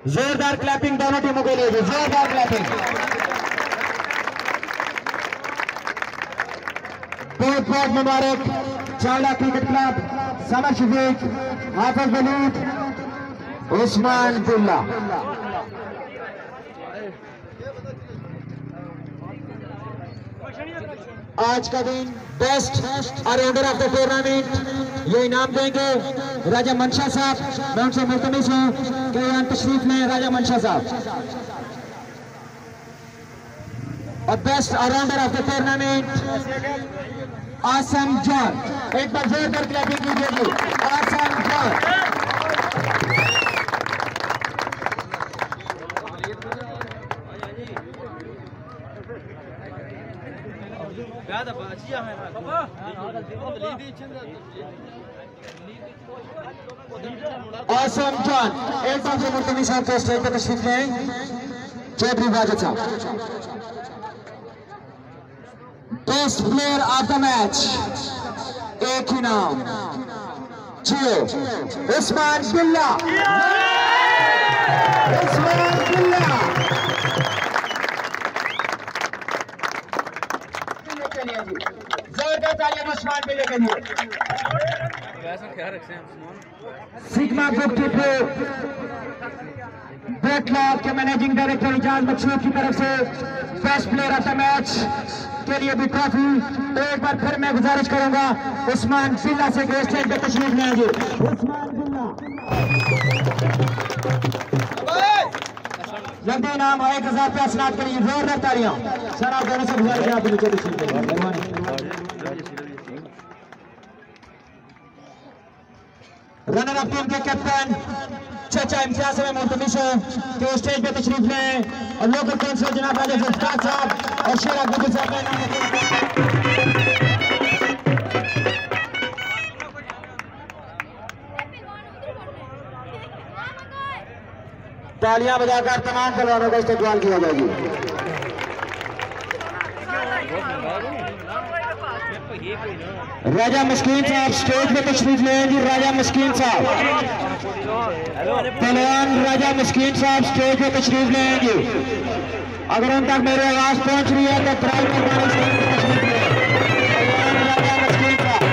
जोरदार क्लैपिंग दोनों टीमों के लिए, जोरदार क्लैपिंग। बहुत बहुत मुबारक चावला क्रिकेट क्लब, समर शफीक, हाफिज वलीद, उस्मान बिल्ला। आज का दिन best allrounder of the tournament ये इनाम देंगे राजा मंशा साहब। मैं उनसे मुल्तमिस हूँ कि यहाँ तशरीफ लें राजा मंशा साहब। और best allrounder of the tournament आसम जॉन। एक बार जोरदार क्लैपिंग कीजिए। आसम जॉन। आसम जॉन एक बार से मुल्तमी साहब को स्टेज पर तशरीफ लें। चौधरी वाजिद साहब। Best player of the match एक ही नाम, जियो उस्मान बिल्ला। उस्मान बिल्ला जोरदार तालियां उस्मान बिल्ला के लिए। सिग्मा ग्रुप की ब्रेक क्लब के मैनेजिंग डायरेक्टर इजाज मकसूद की तरफ से best player of the match के लिए भी ट्रॉफी एक बार फिर मैं गुजारिश करूंगा उस्मान बिल्ला से कि स्टेज पे तशरीफ ले आइए। उस्मान बिल्ला जल्दी नाम 1000 रुपया स्नात करिए। जोरदार तालियां। सर आप दोनों से गुजारिश है आप नीचे तशरीफ ले। रनर अप टीम के कैप्टन चाचा इम्तियाज से मैं मुल्तमिस हूँ कि वो स्टेज पे तशरीफ लें और लोकल काउंसिलर जनाब राजा सकाड साहब और शेर आगुद साहब ने तालियां बजाकर तमाम खिलाड़ियों का इस्तेमाल किया जाएगी। राजा मस्कीन साहब स्टेज पे तशरीफ लेंगे। राजा मस्कीन साहब, पहलवान राजा मस्कीन साहब स्टेज पे तशरीफ लेंगे। अगर उन तक मेरी आवाज पहुंच रही है तो प्राइज में राजा मस्कीन साहब।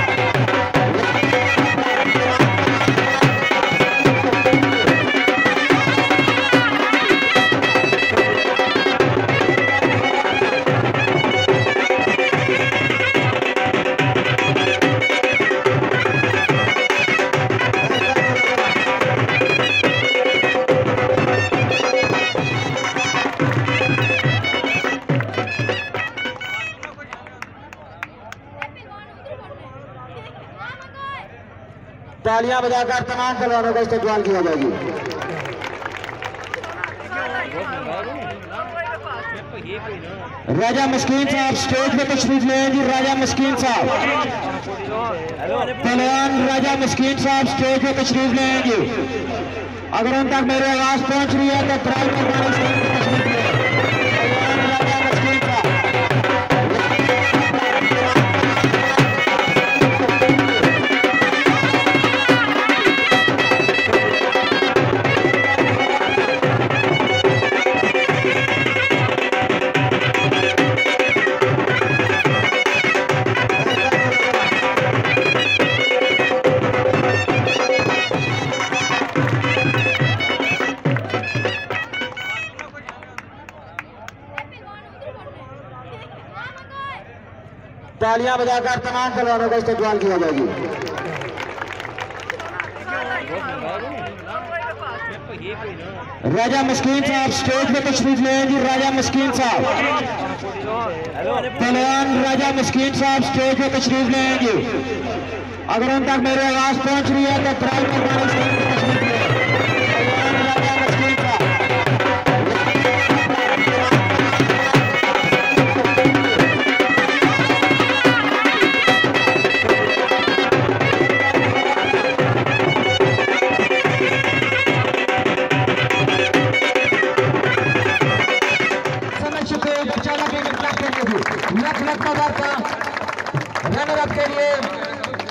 तालियां बजाकर तमाम खिलाड़ियों का इस्तेमाल किया जाएगी। राजा मस्कीन साहब स्टेज पे तशरीफ लेंगे। राजा मस्कीन साहब, पहलवान राजा मस्कीन साहब स्टेज पे तशरीफ लेंगे। अगर उन तक मेरी आवाज पहुंच रही है तो प्राइज में राजा मस्कीन साहब। तालियां बजाकर तमाम खिलाड़ियों का इस्तेमाल किया जाएगी। राजा मस्कीन साहब स्टेज पे तशरीफ लेंगे। राजा मस्कीन साहब, पहलवान राजा मस्कीन साहब स्टेज पे तशरीफ लेंगे। अगर उन तक मेरी आवाज पहुंच रही है तो प्राइज में राजा मस्कीन साहब। रनर अप के लिए